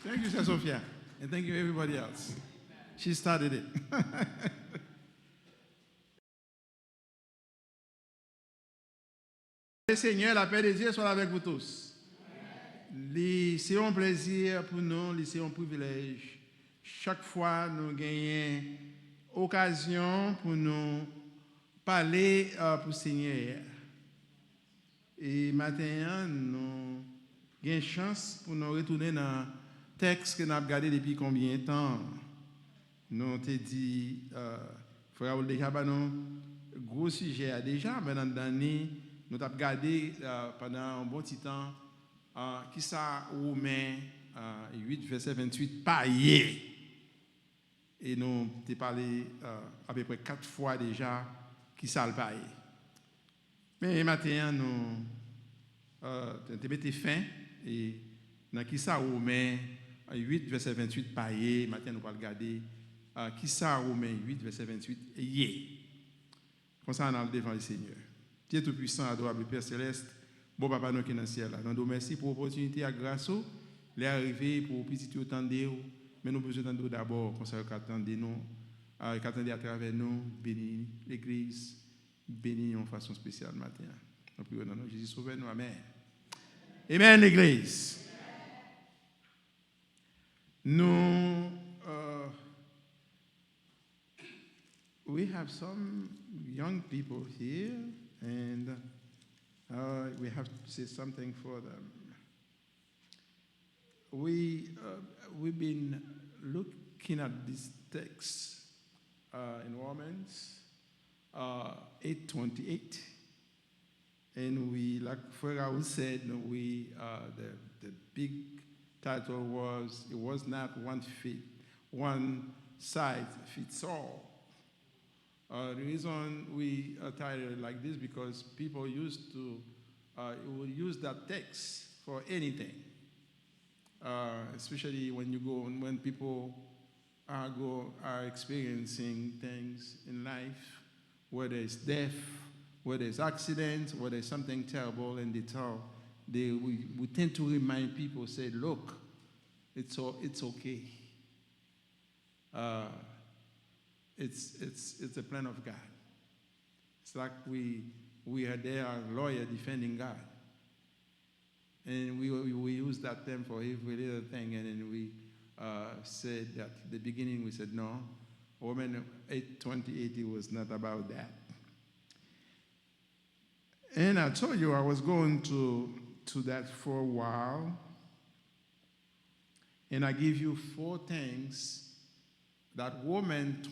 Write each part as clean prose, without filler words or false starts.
Thank you, Sister Sophia. And thank you, everybody else. She started it. Le Seigneur, la paix de Dieu soit avec vous tous. C'est un plaisir pour nous, c'est un privilège. Chaque fois, nous gagnons occasion pour nous parler pour le Seigneur. Et maintenant, nous avons chance pour nous retourner dans le texte que nous avons regardé depuis combien de temps. Nous avons dit, frère, vous déjà un gros sujet déjà, mais dans l'année, nous avons regardé pendant un bon petit temps qui ça Romains 8, verset 28, paillé. Et nous avons parlé à peu près 4 fois déjà qui ça le paillé. Mais maintenant, nous avons mis fin et dans qui ça Romains 8, verset 28, paillé. Maintenant, nous allons regarder qui ça Romains 8, verset 28, yé. Comme ça, on a le devant le Seigneur. Dieu Tout-Puissant, adorable Père Céleste, bon Papa nous qui est dans le ciel. Nous vous remercions pour l'opportunité à grâce, les arriver pour petit attendre, mais nous besoin d'attendre d'abord, comme ça, qu'attendez nous, qu'attendez à travers nous, bénis l'Église, bénis en façon spéciale matin. Nous prions dans nom Jésus, sauvez-nous, Amen. Amen, l'Église. Nous, we have some young people here. And we have to say something for them. We've been looking at this text in Romans 8:28, and we, like Raul said, the big title was it was not one size fits all. The reason we titled it like this because people used to would use that text for anything, especially when people are experiencing things in life, whether it's death, whether it's accidents, whether it's something terrible, and we tend to remind people, say, look, it's okay. It's a plan of God. It's like we are there, a lawyer defending God. And we use that term for every little thing, and then we said that at the beginning we said, no, Romans 8:28, it was not about that. And I told you I was going to that for a while, and I give you 4 things that Romans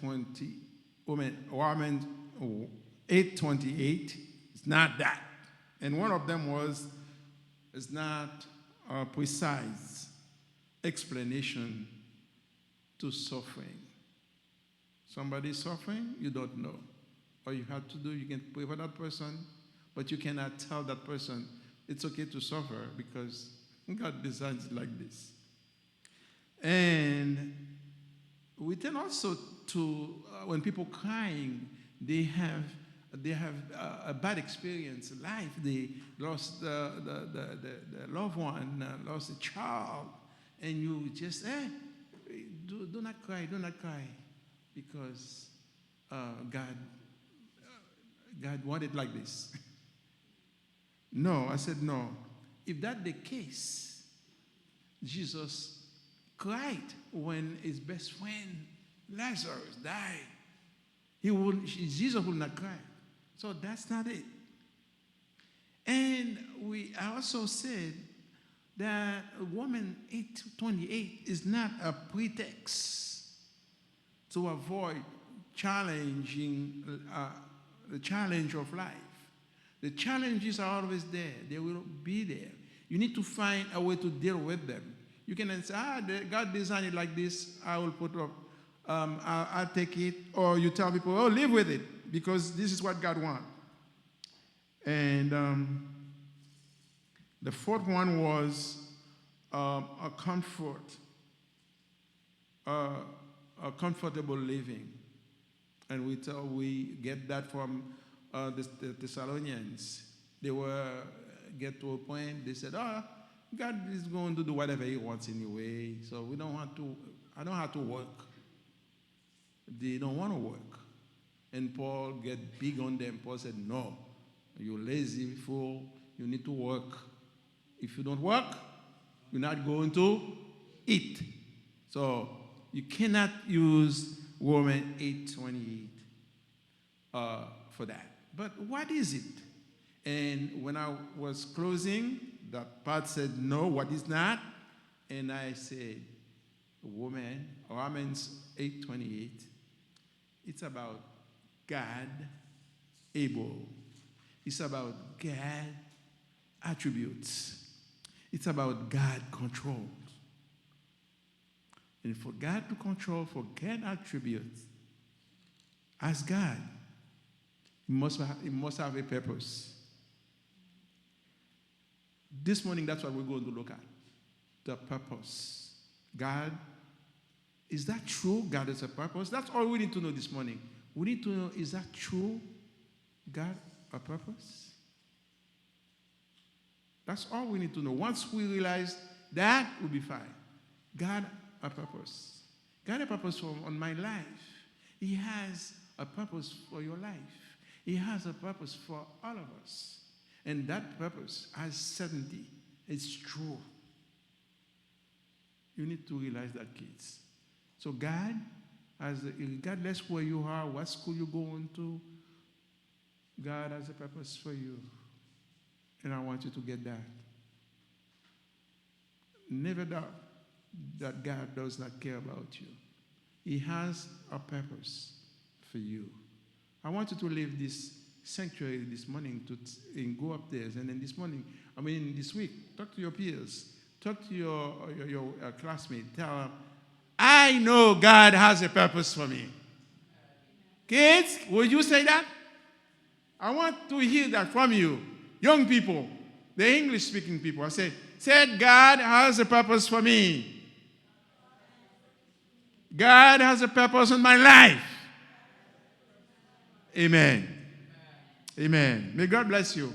8:28 is not that. And one of them it's not a precise explanation to suffering. Somebody suffering, you don't know. All you have to do, you can pray for that person, but you cannot tell that person it's okay to suffer because God designed it like this. And we tend also to, when people crying, they have a bad experience in life. They lost the loved one, lost a child, and you just, do not cry, because God wanted like this. No, I said no. If that's the case, Jesus cried when his best friend Lazarus died. Jesus would not cry. So that's not it. And I also said that Romans 8:28 is not a pretext to avoid challenging the challenge of life. The challenges are always there. They will be there. You need to find a way to deal with them. You can say, God designed it like this, I will put up, I'll take it. Or you tell people, live with it, because this is what God wants. And the 4th one was a comfortable living. And we get that from the Thessalonians. They get to a point, they said, God is going to do whatever He wants anyway. So we don't want to. I don't have to work. They don't want to work. And Paul get big on them. Paul said, "No, you're lazy fool. You need to work. If you don't work, you're not going to eat." So you cannot use Romans 8:28 for that. But what is it? And when I was closing, that part said, "No, what is not?" And I said, Romans 8:28, it's about God able. It's about God attributes. It's about God control. And for God to control, for God attributes, as God, He must have a purpose. This morning, that's what we're going to look at. The purpose. God, is that true? God is a purpose? That's all we need to know this morning. We need to know, is that true? God, a purpose? That's all we need to know. Once we realize that, we'll be fine. God, a purpose. God, a purpose on my life. He has a purpose for your life. He has a purpose for all of us. And that purpose has certainty. It's true. You need to realize that, kids. So God, regardless where you are, what school you're going to, God has a purpose for you. And I want you to get that. Never doubt that God does not care about you. He has a purpose for you. I want you to leave this sanctuary this morning and go upstairs. And then this week, talk to your peers. Talk to your classmates. Tell them, I know God has a purpose for me. Kids, would you say that? I want to hear that from you. Young people, the English-speaking people. I said, God has a purpose for me. God has a purpose in my life. Amen. Amen. May God bless you.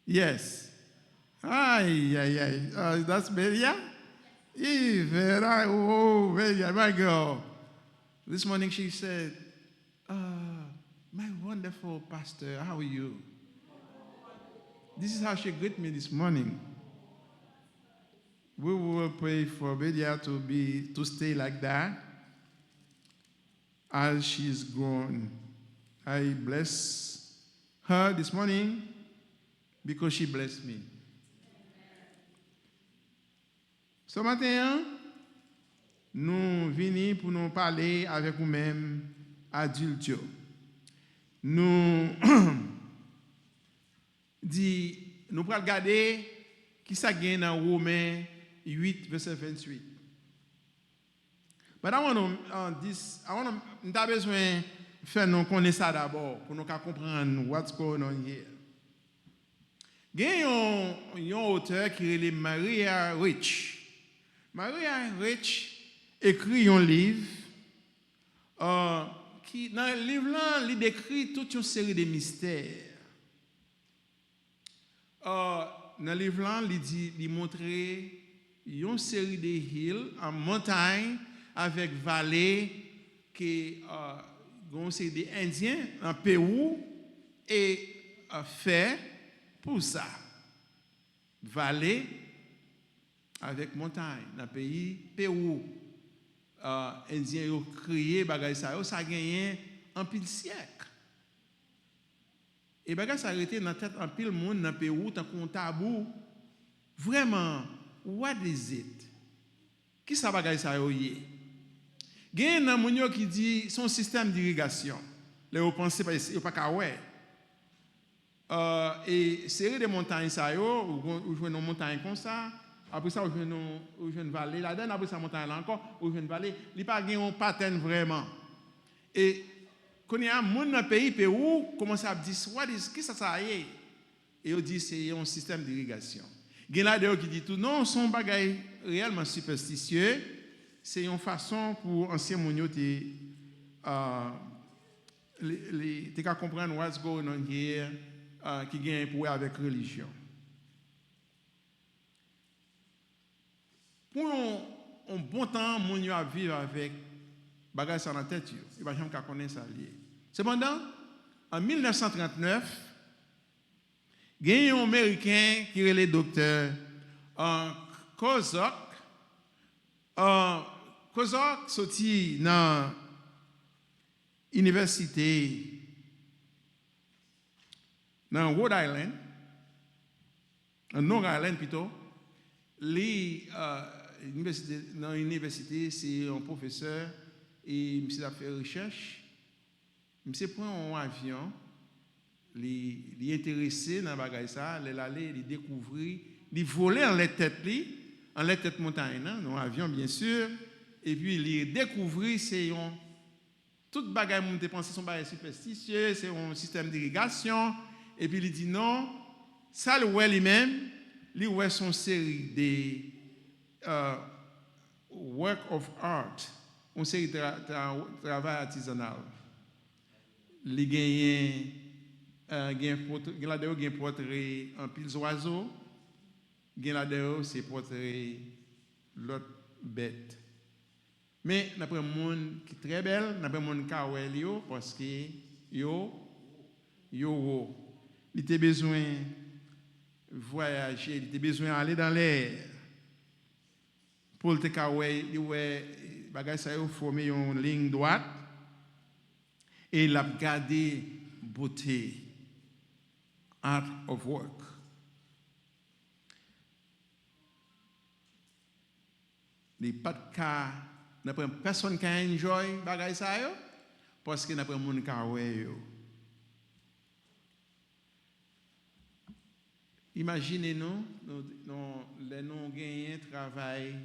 Yes. That's Belia? Belia, my girl. This morning she said, my wonderful pastor, how are you? This is how she greeted me this morning. We will pray for Belia to stay like that as she's grown. I bless her this morning because she blessed me. Ce matin, nous venons pour nous parler avec vous-même, adultes. Nous allons regarder qui ça gagne dans Romains 8, verset 28. But I want to besoin de faire nous connaître ça d'abord pour nous comprendre what's going on here. Il y a un auteur qui est Maria Rich. Maria Rich écrit un livre qui, dans le livre-là, il décrit toute une série de mystères. Dans le livre-là, il montre une série de hills en montagne avec vallée qui ont des Indiens en Pérou et fait pour ça. Vallée avec montagne dans le pays Pérou. Indiens ont crié, ça a gagné un pile siècle. Et ça a arrêté dans la tête un pile monde dans le Pérou, tant qu'on tabou. Vraiment, what is it? Qui ça bagay ça yoye? Gen nan moun yo qui dit son système d'irrigation. Là vous pensez pas ka ouais. Et série de montagnes ça yo, ou jouer une montagne comme ça, après ça ou jouer une vallée là-dedans, après ça montagne là encore, ou jouer une vallée, il pas gen un pattern vraiment. Et quand il y a un monde dans le pays Pérou commence à dire qui ça y est? Et on dit c'est un système d'irrigation. Gen là qui dit tout non, son bagay réellement superstitieux, c'est une façon pour ancien moun yo te comprendre what's going on here qui gagne pour avec religion. Pour un bon temps, mon yo a vivre avec bagage dans la tête, il va jamais connaître ça lié. Cependant, en 1939, il y a un Américain qui est le docteur Kozak. Kozak sorti dans l'université dans Rhode Island, en Long Island plutôt. Dans l'université, c'est un professeur et il a fait recherche. Il prend un avion, il est intéressé dans le bagage ça, il allait découvrir, il volait en la tête montagne, dans l'avion bien sûr, et puis il découvrir c'est un tout bagage mon pensé son bagage superstitieux, c'est un système d'irrigation, et puis il dit non, ça le ouais lui-même, il ouais son série de work of art, une série de travail artisanal. Il gagne un portrait en pile oiseaux, il c'est portrait l'autre bête. Mais d'après un monde qui est très belle, d'après un monde qui est parce que il a besoin de voyager, il a besoin d'aller dans l'air. Pour le kawai, il a formé une ligne droite et il a gardé beauté, art of work. Il n'y a pas de cas, il n'y a personne qui a enjoy bagay ça parce qu'il n'y a pas de monde qui a enjoy. Imaginez-nous, nous gagnons travail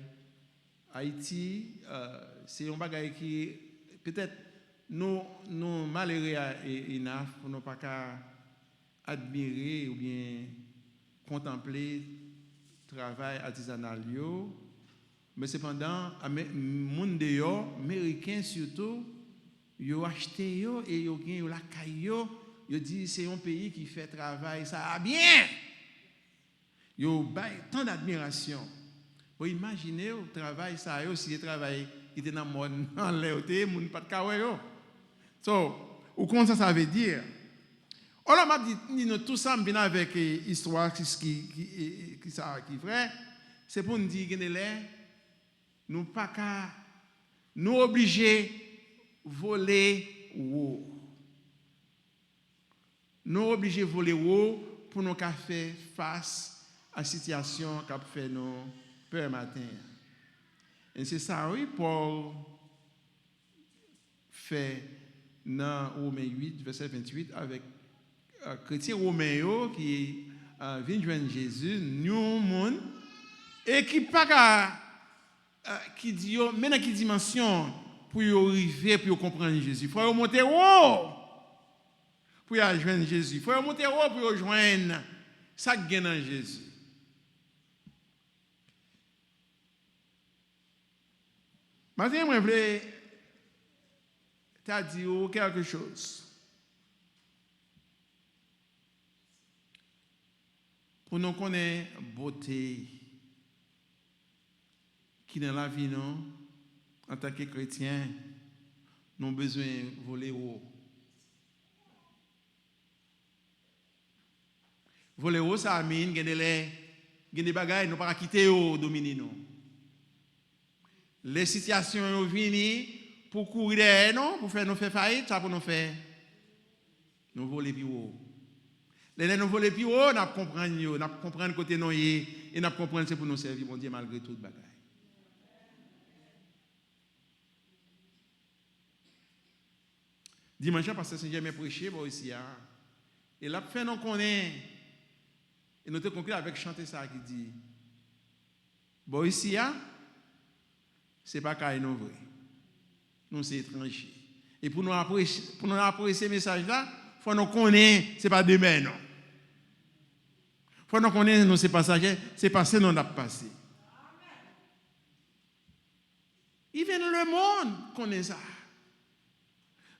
Haïti, c'est un bagay qui peut-être nous malheureux enough pour ne pas admirer ou bien contempler le travail artisanal. Mais cependant, les gens américains surtout, ils ont acheté et ils ont gagné la caille. Ils disent c'est un pays qui fait travail, ça va bien. Ils ont tant d'admiration. Vous imaginez le travail, ça si le travail qui était dans le monde, dans l'air, les gens pas de caille. So, ou comment ça veut dire? Alors, m'a dit tout ça bien avec l'histoire qui est vrai, c'est pour nous dire que nous pas qu'à nous obliger voler haut. Nous obliger voler haut pour nous faire face à la situation qu'a fait nous peur matin. Et c'est ça, oui, Paul fait dans Romains 8, verset 28, avec chrétien romain qui vient joindre Jésus, nous monde, et qui pas qui dit, mais dans quelle dimension pour y arriver, pour comprendre Jésus. Il faut monter haut pour y joindre Jésus. Il faut monter haut pour y joindre ça qui est dans Jésus. Maintenant, je voulais te dire quelque chose. Pour nous connaître la beauté qui dans la vie, non, en tant que chrétien, nous avons besoin de voler haut. Voler haut, ça amène qu'il y a des bagages, nous ne pouvons pas quitter au dominer. Les situations viennent pour courir derrière nous, pour faire nous faire faillite, ça pour nous faire. Nous voler plus haut. Les nous voler plus haut, nous comprenons côté nous et nous comprenons c'est pour nous servir, mon Dieu, malgré tout le bagage. Dimanche, parce que Saint-Germain prêché ici. Et là, fait nous connaître. Et nous te conclure avec chanter ça qui dit bon ici, ce n'est pas qu'à nous vrai. Nous sommes étrangers. Et pour nous apprécier ce message-là, il faut nous connaître, ce n'est pas demain, non. Il faut nous connaître, nous, c'est passager, c'est passé, nous, on a passé. Even le monde connaît ça.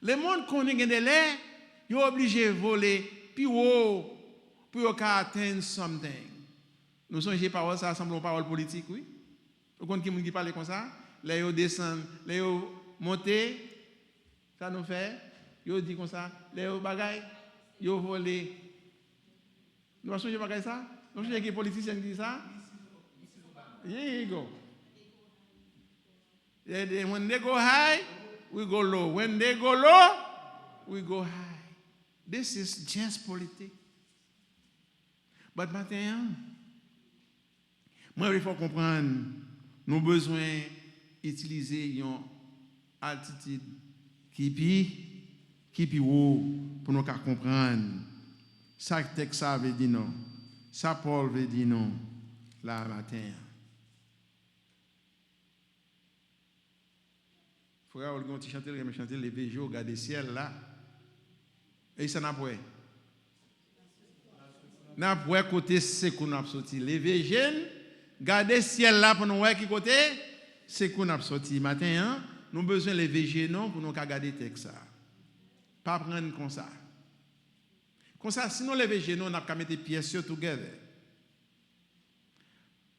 Le monde connaît que il est obligé de voler plus haut pour atteindre something. Nous songez parole ça semble une parole politique, oui. Vous connaissez qui parle comme ça? Là ils descendent, là ils montent, ça nous fait, ils dit comme ça, là ils bagaille, ils volent. Nous songez pas ça? Nous songez que les politiciens disent ça? Here you go. When they go high, we go low. When they go low, we go high. This is just politics. But maintenant, moi, il faut comprendre, nous avons besoin d'utiliser une attitude qui est haut pour nous comprendre. Ça que texte ça veut dire non. Ça Paul veut dire non. Là matin. Frère, on va chanter les végétaux, regarder le ciel là. Et ça n'a pas. N'a pas côté c'est qu'on a sorti. Les végétaux, regardez le ciel là pour nous voir qui côté c'est qu'on a sorti. Matin, hein, nous avons besoin les végétaux pour nous regarder le texte. Pas prendre comme ça. Comme ça, sinon les végétaux, on n'a qu'à mettre les pièces together.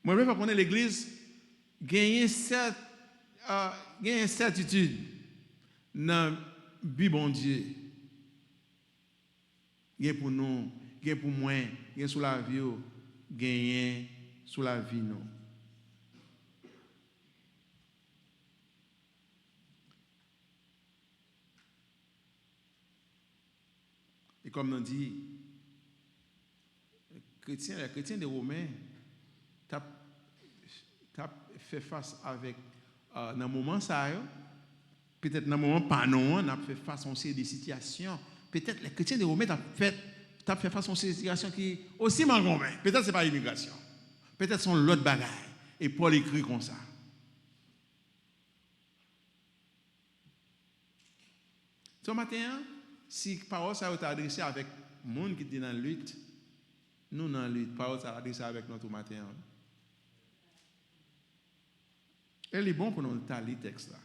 Moi, je veux qu'on ait l'église gagne une certitude dans le bon Dieu. Gagne pour nous, gagne pour moi, gagne sous la vie, gagne sous la vie nous. Et comme on dit, les chrétiens des Romains, t'as fait face avec dans le moment ça, peut-être dans le moment pas non, on a fait face à une série de situations. Peut-être les chrétiens des Romains t'as fait face à une situation qui aussi manquée. Peut-être c'est pas l'immigration. Peut-être c'est l'autre bagaille. Et Paul écrit comme ça. Ce matin, si parole ça est adressée avec le monde qui est dans la lutte, nous dans la lutte, parole ça est adressée avec notre matin. Elle est bon pour nous lire le texte là.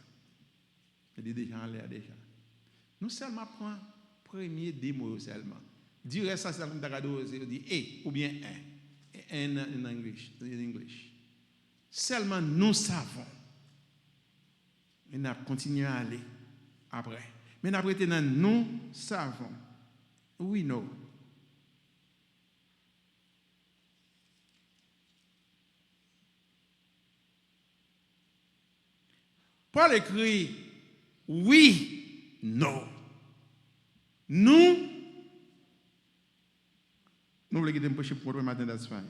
Elle est déjà en l'air déjà. Nous seulement prenons premier démo seulement. Dire ça c'est comme d'agado, c'est dit et ou bien un en English. Seulement nous savons. Et nous continuons à aller après. Mais après nous savons. We know. Paul écrit oui, non. Nous voulons quitter un peu pour le matin d'Espagne.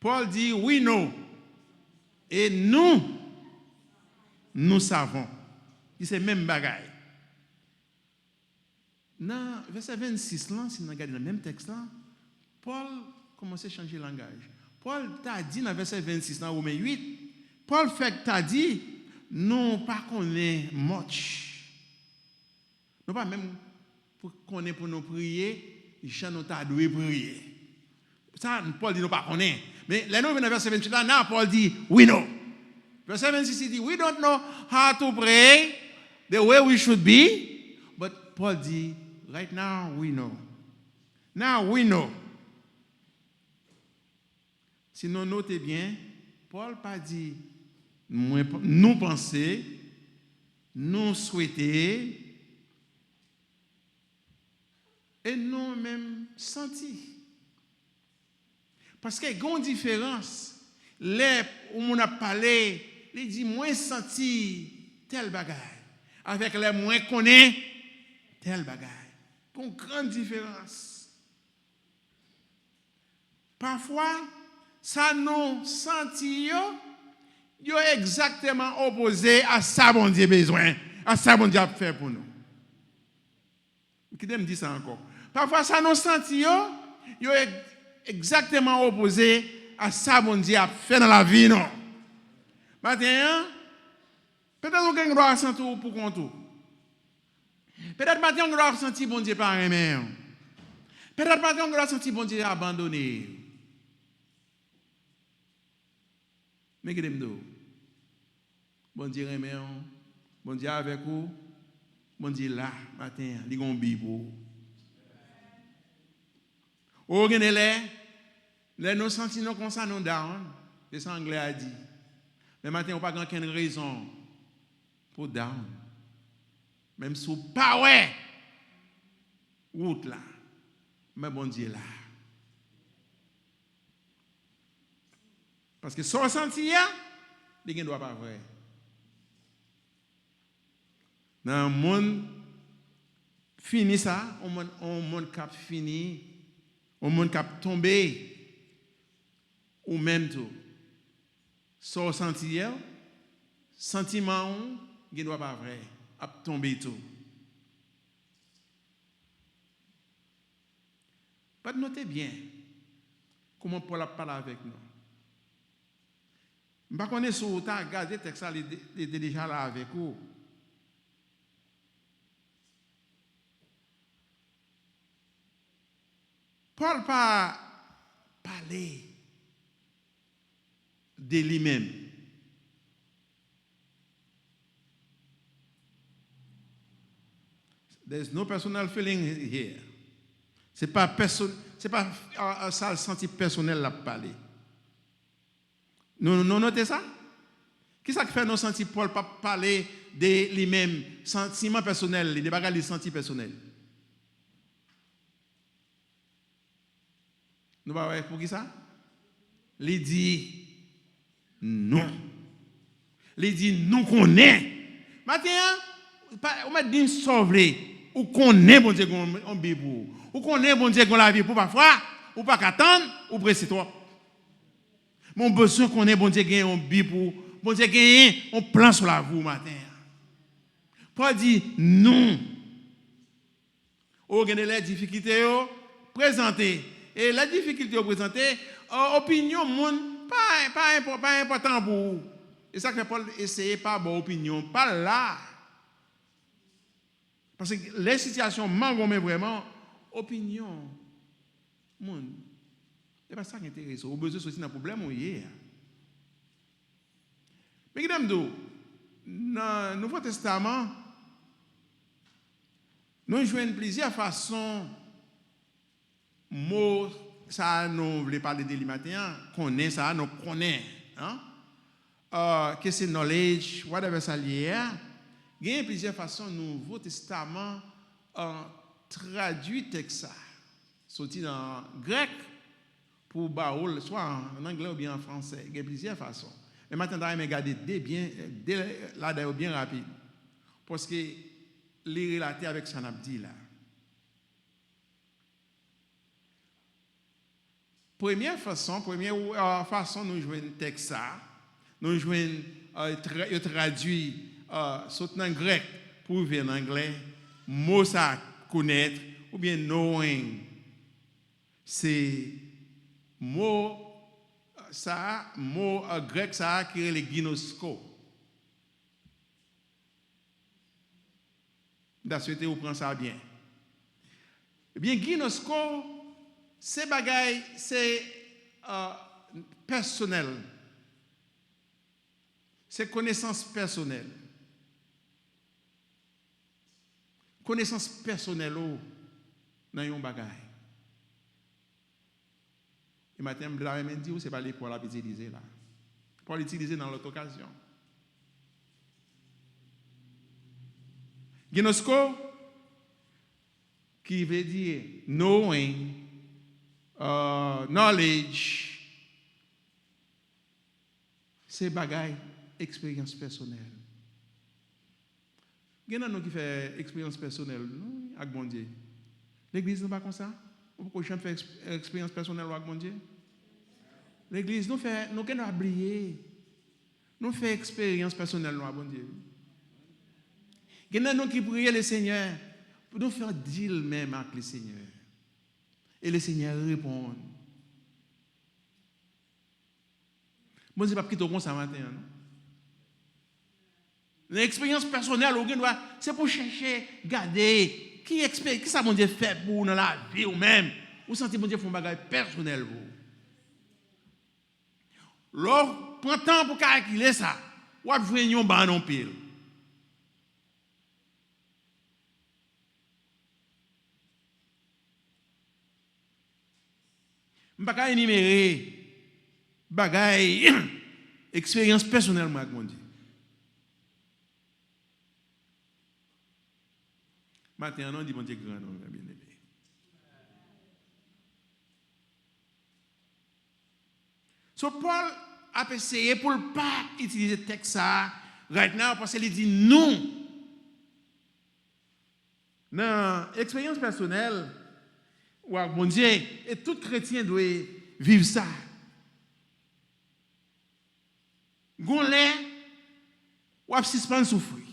Paul dit oui, non. Et nous savons. C'est même bagaille. Dans verset 26, là, si nous regardons le même texte, là, Paul commence à changer de langage. Paul t'a dit dans verset 26, dans Romains 8, Paul fait t'a dit, nous pas connaît much. Nous pas même connaît pour nous prier, Jean nous t'a doué prier. Ça, Paul dit nous pas connaît. Mais là, nous venons dans verset 28, là, Paul dit, we know. Verset 26, il dit, we don't know how to pray the way we should be. But Paul dit, right now we know. Now we know. Si nous notez bien, Paul pas dit, nous penser, nous souhaiter, et nous même sentir. Parce qu'il y a une différence. Les où on a parlé, il dit moins senti tel bagaille. Avec les moins connaît tel bagaille. Une grande différence. Parfois, ça nous sentit yo exactement opposé à ça bon Dieu besoin, à ça bon Dieu a fait pour nous. Qui me dit ça encore? Parfois, ça nous sentit yo exactement opposé à ça bon Dieu a fait dans la vie non. Maintenant, peut-être qu'on a droit à sentir pour compte. Peut-être maintenant on doit sentir bon Dieu par aimer. Peut-être maintenant on doit sentir bon Dieu abandonné. Mais que demdo. Bon Dieu aimer, bon Dieu avec vous, bon Dieu là matin, il gon bibo. Ou les nous sentons comme ça, nous down. C'est ça l'anglais a dit. Mais maintenant, on n'a pas aucune raison pour down. Même si vous pas ouais, route là. Mais bon Dieu là. Parce que son senti, il ne doit pas vrai. Dans le monde fini ça, on monde cap fini, on monde cap tombé. Ou même tout. Son senti, sentiment, il ne doit pas vrai. A tomber tout. Pas noter bien comment Paul a parlé avec nous. Je ne sais pas si vous avez regardé le texte, il était déjà là avec vous. Paul pas parler de lui-même. There's no personal feeling here. C'est pas ça le senti personnel la parler. Nous notez ça? Qui ça qui fait nos sentis Paul pas parler de lui-même, sentiment personnel, des bagages de senti personnel. Nous va voir pour qui ça? Il dit non. Il dit nous connaît. Maintenant, on m'a dit sauver. Ou connaît bon Dieu qu'on bibou. Ou connaît bon Dieu qu'on la vie pour parfois, ou pas qu'attendre, ou pressé toi. Mon besoin connaît bon Dieu gagne un bibou, bon Dieu gagne un plan sur la vous matin. Paul dit non. Ou gagne les difficultés présenter. Et la difficulté présenter, opinion monde pas important pour vous. Et ça que Paul essaye pas bonne opinion, pas là. Parce que les situations manquent vraiment opinion monde. C'est pas ça qui intéresse. Au besoin aussi un problème hier. Mais madame do dans le Nouveau Testament nous jouons plusieurs façons mots ça nous voulons parler de matin connaît ça nous connaît hein que c'est knowledge whatever ça lié. Il y a plusieurs façons, le Nouveau Testament traduit texte ça. Sorti dans le grec pour Baoul, soit en anglais ou bien en français. Il y a plusieurs façons. Mais maintenant, je vais regarder là d'ailleurs bien rapide. Parce que les relater avec ce qu'on a dit là. Première façon, nous jouons un texte ça. Nous jouons traduit sauter en grec pour venir en anglais, mot ça connaître ou bien knowing. C'est mot grec ça qui est le ginosko. D'assouhaiter vous prendre ça bien. Eh bien ginosko c'est bagaille c'est personnel. C'est connaissance personnelle. Connaissance personnelle dans un bagage. Et maintenant, je vais même dire, ce n'est pas l'école à utiliser là. Pour l'utiliser dans l'autre occasion. Ginosko, qui veut dire knowing, knowledge, c'est bagage, expérience personnelle. Il y a qui fait expérience personnelle avec mon Dieu. L'église n'est pas comme ça. Pourquoi je fais expérience personnelle avec mon Dieu? L'église, nous faisons oublier. Nous faisons expérience personnelle avec mon Dieu. Il y a qui prient le Seigneur pour nous faire deal même avec le Seigneur. Et le Seigneur répond. Bon Dieu, pas quitter comme ça matin. Non? L'expérience personnelle, c'est pour chercher, garder, qui ça mon Dieu fait pour dans la vie ou même, ou sentez mon Dieu font un bagage personnel vous. Lors prend temps pour calculer ça, ou à venir ban non pile. Je ne peux pas énumérer bagaille, expérience personnelle avec mon Dieu. Maintenant, on dit mon Dieu grand, bien aimé. So Paul a essayé pour ne pas utiliser le texte ça right now parce qu'il dit non. Dans l'expérience personnelle, mon Dieu, et tout chrétien doit vivre ça. Gonlé, ou a suspendre souffrir.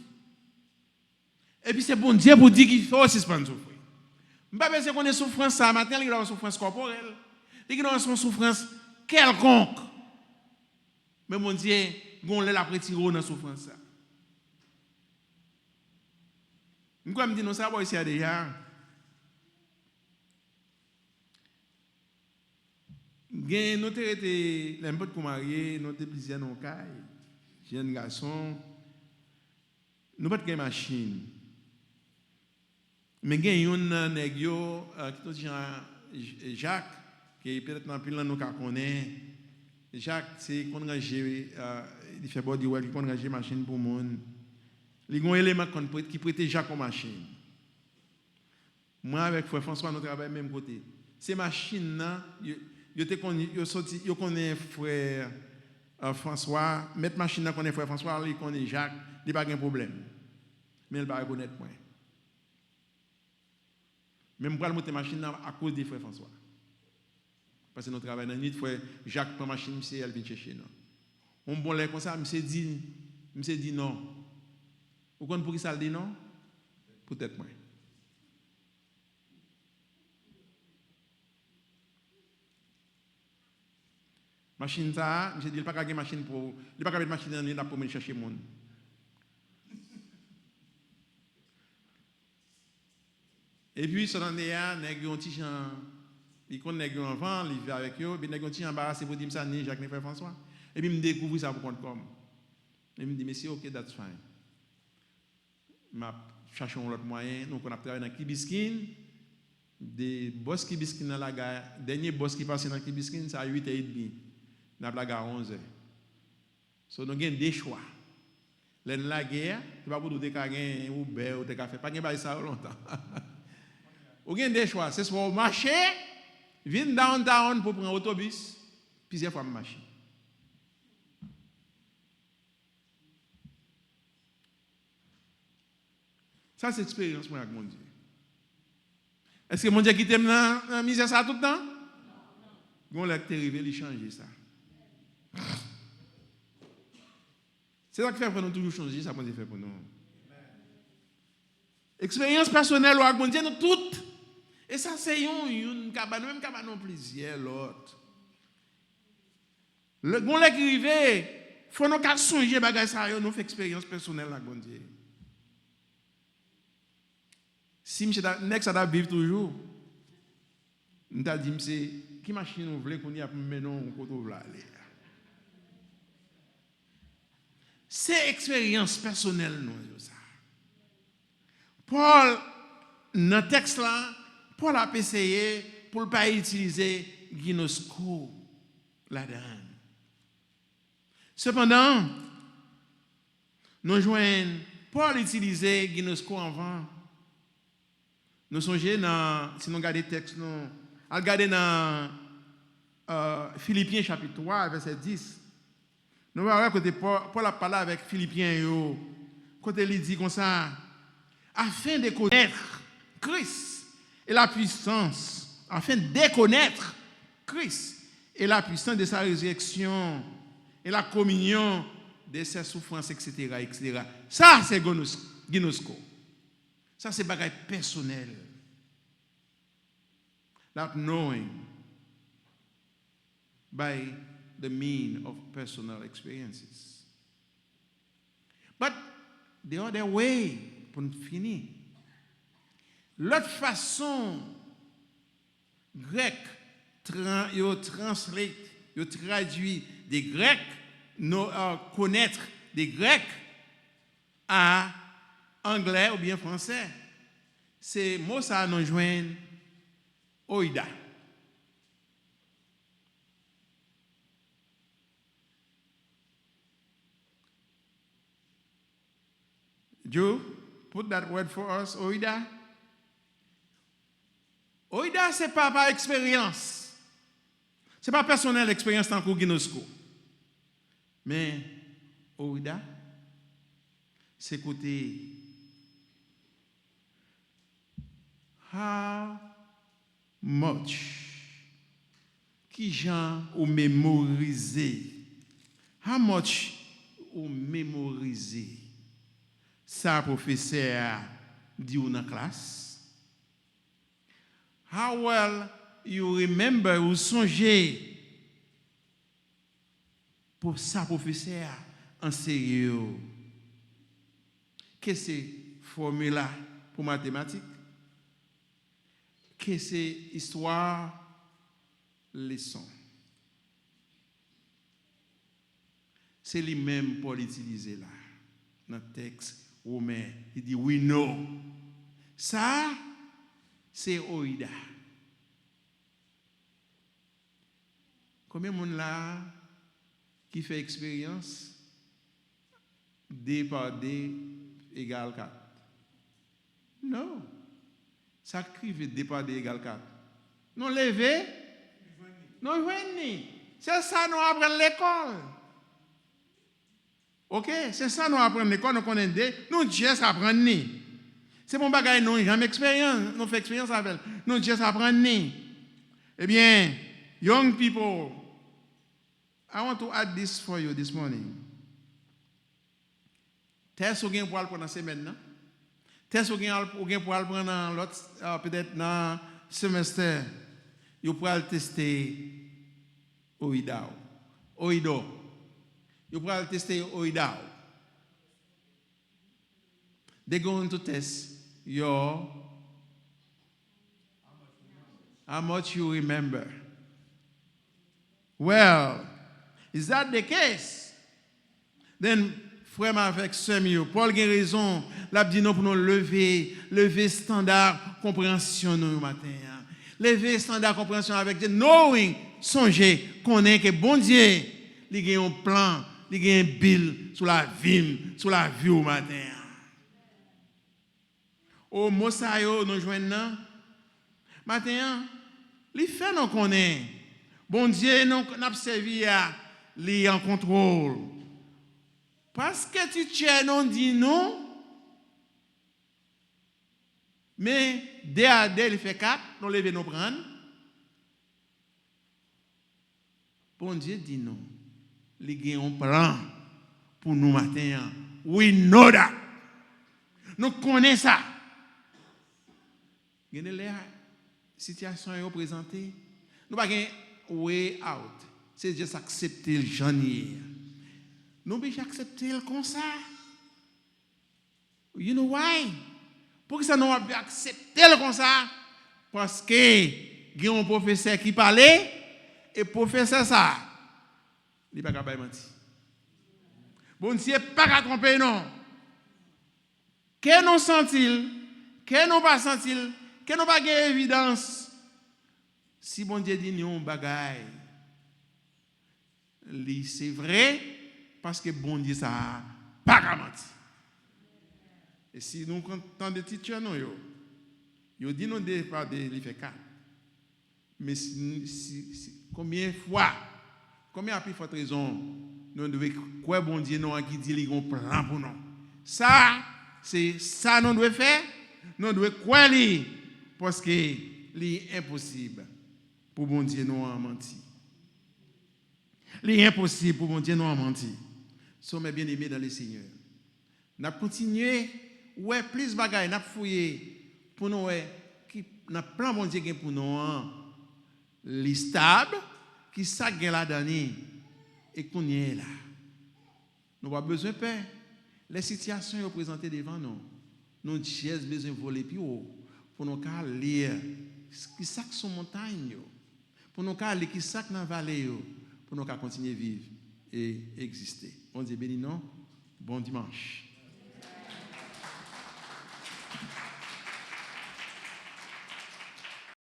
Et puis c'est bon Dieu pour dire qu'il faut suspendre souffrir. Je ne sais pas si on est souffrance ça, maintenant il y a une souffrance corporelle. Il y a une souffrance quelconque. Mais mon Dieu, gonlé la prétire dans la souffrance ça. Je me dis, non, ça va ici déjà. Nous avons été l'importe pour marier, nous avons plusieurs dans le cas, jeunes garçons. Nous n'avons pas de machine. Mais il y a un nègre qui est Jacques, qui est peut-être dans le plan nous connaît. Jacques, c'est qu'on a géré, il fait body work, qu'on a géré machine pour le monde. Il y a un élément qui prête Jacques en machine. Moi, avec Frère François, nous travaillons même côté. Ces machines-là, yo connaît Frère François, mettre machine là connaît Frère François, il connaît Jacques, il n'y a pas de problème. Mais il ne va pas reconnaître point. Même pour monter machine là à cause de Frère François. Parce que nous travaillons dans la nuit, Frère Jacques prend machine, elle vient chercher nous. On bon là comme ça, monsieur dit non. Vous comprenez pour qui ça dit non? Peut-être moins. Machine ça, je dis il pas qu'à machine pour, il pas qu'à mettre machine dans la pour me chercher monde. Et puis ce là, nèg un petit Jean, il connaît nèg avant, il vit avec eux, puis nèg un petit embarrassé pour dire ça ni Jacques ni Frère François. Et puis me découvre ça pour compte comme. Et me dit monsieur OK, that's fine. M'a cherché un autre moyen, donc on a travaillé dans Kibiskin. Des boss Kibiskin dans la gare, dernier boss qui passe dans Kibiskin, c'est à 8h30. Dans la gare 11h. So nous avons des choix. La guerre, tu vas pas pour te gagner ou Uber ou te café, pas gagner ça longtemps. Vous avez des choix, c'est soit marcher, venir downtown pour prendre autobus, plusieurs fois marcher. Ça, c'est l'expérience avec mon Dieu. Est-ce que mon Dieu qui t'aime dans la misère ça tout le temps? Non. Bon, t'es arrivé, il change ça. C'est ça qui fait pour nous toujours changer, ça qu'on fait pour nous. Expérience personnelle avec mon Dieu, nous toutes. Et ça, c'est une cabane, même cabane plusieurs, l'autre. Le bon l'écrivain, il faut nous songer bagay ça, nous fait expérience personnelle avec mon Dieu. Si monsieur next ça vivre toujours, nous t'a dit monsieur qui machine vous voulez qu'on y a maintenant on côté là aller. C'est expérience personnelle nous ça. Paul dans le texte là, Paul a essayé pour ne pas utiliser ginosko là-dedans. Cependant, nous joignons Paul utilisait ginosko avant. Nous songeons dans, si nous regardons le texte, nous regardons dans Philippiens chapitre 3, verset 10. Nous voyons que Paul a parlé avec Philippiens, côté il dit comme ça, afin de connaître Christ et la puissance, afin de connaître Christ et la puissance de sa résurrection et la communion de ses souffrances, etc., etc. Ça, c'est ginosko. Ça, c'est bagage personnel. That knowing by the means of personal experiences. But the other way, pour finir, l'autre façon grec, yo translate, yo traduit des grecs, connaître des grecs à anglais ou bien français, c'est mot ça nous joint oida. Joe, put that word for us, Oida. Oida, ce n'est pas par expérience. Ce n'est pas personnel expérience tant que Guinosco. Mais Oida, c'est côté how much qui gens ou mémoriser. How much ou mémoriser ça professeur dit ou dans classe. How well you remember ou songer pour ça professeur enseigner. Qu'est-ce que c'est formule pour mathématiques? Qu'est-ce que c'est histoire leçon? C'est lui-même pour l'utiliser là. Dans le texte romain, il dit we know. Ça, c'est Oida. Combien de monde là qui fait expérience D par D égale 4? Non. Ça écrit D par D égale 4. Non levé? Non venez. C'est ça nous apprenons à l'école. OK, c'est ça nous apprenons à l'école, nous connaissons D, nous juste apprendre ni. C'est mon bagage nous jamais expérience, nous fait expérience avec. Nous juste apprendre ni. Eh bien, young people, I want to add this for you this morning. Test ou gen pour prendre semaine nan? Test ou gen pour prendre l'autre peut-être dans semestre. Vous pouvez tester Oida. Oido. Vous pouvez tester Oida. They're going to test your how much you remember. Well, is that the case? Then, frère avec Samuel, Paul a raison. L'a dit non pour nous lever standard compréhension nous matin. Lever standard compréhension avec Dieu, knowing, songer, connaître que bon Dieu, il a un plan, il a un bill sur la vie au matin. Au Mosaïo, nous joignons matin, il fait nous connaître. Bon Dieu, nous avons servi à lui en contrôle. Parce que tu tiens, non dit non. Mais dès à dès, il fait 4, nous levons nous prendre. Bon Dieu dit non. Il a un plan pour nous matin. We know that. Nous connaissons ça. Il y a des situations présentées. Nous n'avons pas de way out. C'est juste accepter le janvier. Nous devons accepter comme ça. You know why? Pourquoi ça nous avons accepté comme ça? Parce que il y a un professeur qui parlait et professeur ça, il n'est pas capable de mentir. Bon Dieu, pas qu'à tromper non. Que nous sent-il? Que nous pas sent-il? Que nous pas gain évidence? Si bon Dieu dit nous bagaille, c'est vrai parce que bon Dieu ça pas qu'à mentir. Et si nous entendons des titres non yo dit nous départ de il fait 4. Mais combien de fois, combien de fois raison nous devons quoi bon Dieu nous qui dit il a un plan pour nous. Ça c'est ça nous devons faire, nous devons quoi lui parce que c'est impossible pour bon Dieu nous en mentir. C'est impossible pour bon Dieu nous en mentir. Sommes bien-aimés dans le Seigneur. N'a continuer ouais plus bagaille n'a fouiller pour nous qui n'a plan bon Dieu pour nous li stable qui ça gain la dernière et qu'on y est là. Nous pas besoin de paix. Les situations sont présentées devant nous. Nous j'ai besoin de voler plus haut pour nous lire qui ça sont montagnes pour nous lire qui ça dans vallée pour nous continuer vivre et exister. Bon Dieu béni non. Bon dimanche.